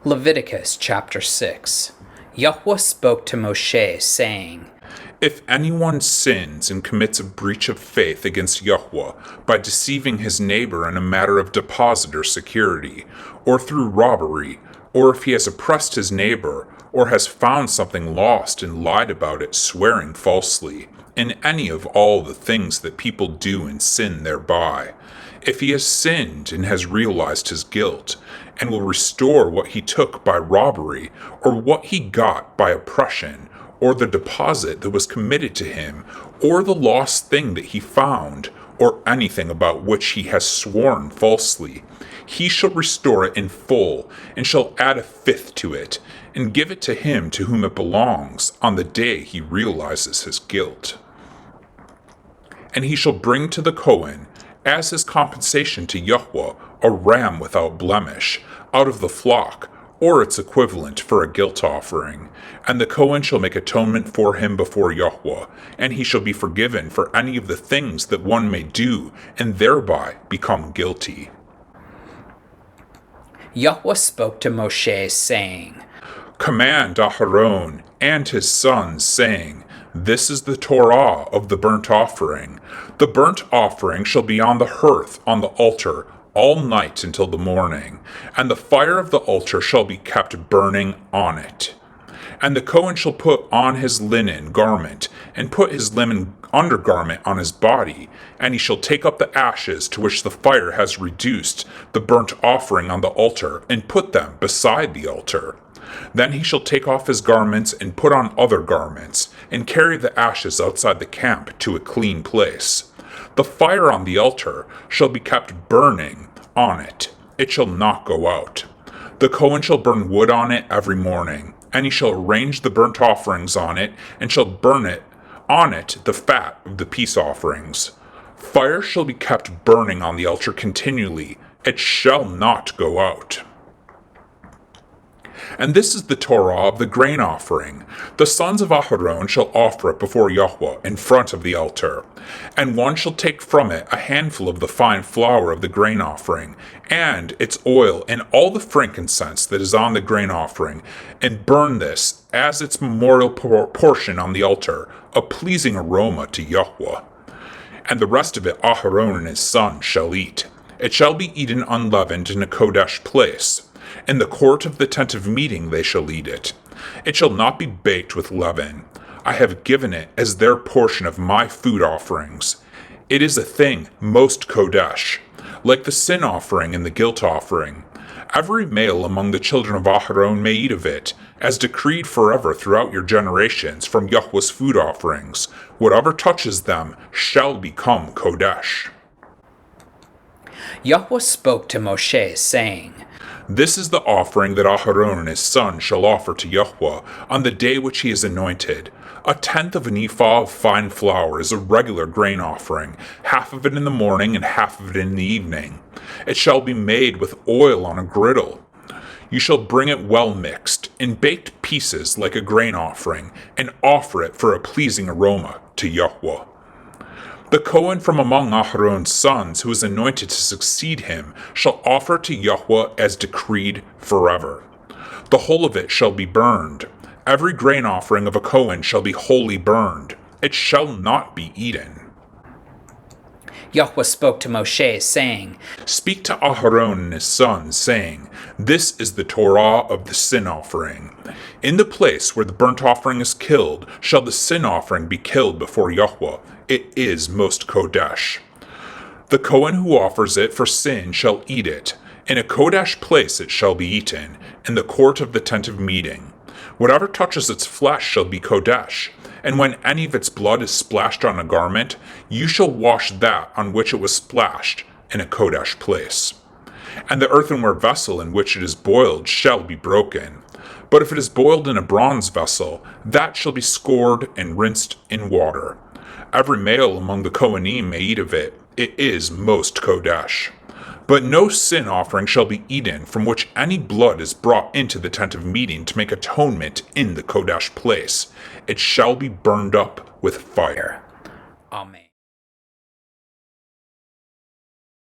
Leviticus Chapter 6. Yahweh spoke to Moshe, saying, If anyone sins and commits a breach of faith against Yahweh by deceiving his neighbor in a matter of deposit or security, or through robbery, or if he has oppressed his neighbor, or has found something lost and lied about it, swearing falsely, in any of all the things that people do and sin thereby, if he has sinned and has realized his guilt, and will restore what he took by robbery, or what he got by oppression, or the deposit that was committed to him, or the lost thing that he found, or anything about which he has sworn falsely, he shall restore it in full, and shall add a fifth to it, and give it to him to whom it belongs on the day he realizes his guilt. And he shall bring to the kohen, as his compensation to Yahweh, a ram without blemish, out of the flock, or its equivalent for a guilt offering. And the kohen shall make atonement for him before Yahweh, and he shall be forgiven for any of the things that one may do, and thereby become guilty. Yahweh spoke to Moshe, saying, Command Aharon and his sons, saying, This is the Torah of the burnt offering. The burnt offering shall be on the hearth on the altar all night until the morning, and the fire of the altar shall be kept burning on it. And the kohen shall put on his linen garment, and put his linen undergarment on his body, and he shall take up the ashes to which the fire has reduced the burnt offering on the altar, and put them beside the altar. Then he shall take off his garments and put on other garments, and carry the ashes outside the camp to a clean place. The fire on the altar shall be kept burning on it. It shall not go out. The kohen shall burn wood on it every morning, and he shall arrange the burnt offerings on it, and shall burn it on it the fat of the peace offerings. Fire shall be kept burning on the altar continually. It shall not go out. And this is the Torah of the grain offering. The sons of Aharon shall offer it before Yahweh in front of the altar. And one shall take from it a handful of the fine flour of the grain offering, and its oil, and all the frankincense that is on the grain offering, and burn this as its memorial portion on the altar, a pleasing aroma to Yahweh. And the rest of it Aharon and his sons shall eat. It shall be eaten unleavened in a kodesh place. In the court of the tent of meeting they shall eat it. It shall not be baked with leaven. I have given it as their portion of my food offerings. It is a thing most kodesh, like the sin offering and the guilt offering. Every male among the children of Aharon may eat of it, as decreed forever throughout your generations from Yahweh's food offerings. Whatever touches them shall become kodesh. Yahweh spoke to Moshe, saying, This is the offering that Aharon and his sons shall offer to Yahweh on the day which he is anointed. 1/10 of an ephah of fine flour is a regular grain offering, half of it in the morning and half of it in the evening. It shall be made with oil on a griddle. You shall bring it well mixed, in baked pieces like a grain offering, and offer it for a pleasing aroma to Yahweh. The kohen from among Aharon's sons who is anointed to succeed him shall offer to Yahweh as decreed forever. The whole of it shall be burned. Every grain offering of a kohen shall be wholly burned. It shall not be eaten. Yahweh spoke to Moshe, saying, Speak to Aharon and his sons, saying, This is the Torah of the sin offering. In the place where the burnt offering is killed shall the sin offering be killed before Yahweh. It is most kodesh. The kohen who offers it for sin shall eat it. In a kodesh place it shall be eaten, in the court of the tent of meeting. Whatever touches its flesh shall be kodesh. And when any of its blood is splashed on a garment, you shall wash that on which it was splashed in a kodesh place. And the earthenware vessel in which it is boiled shall be broken. But if it is boiled in a bronze vessel, that shall be scored and rinsed in water. Every male among the Kohanim may eat of it. It is most kodesh. But no sin offering shall be eaten from which any blood is brought into the tent of meeting to make atonement in the kodesh place. It shall be burned up with fire. Amen.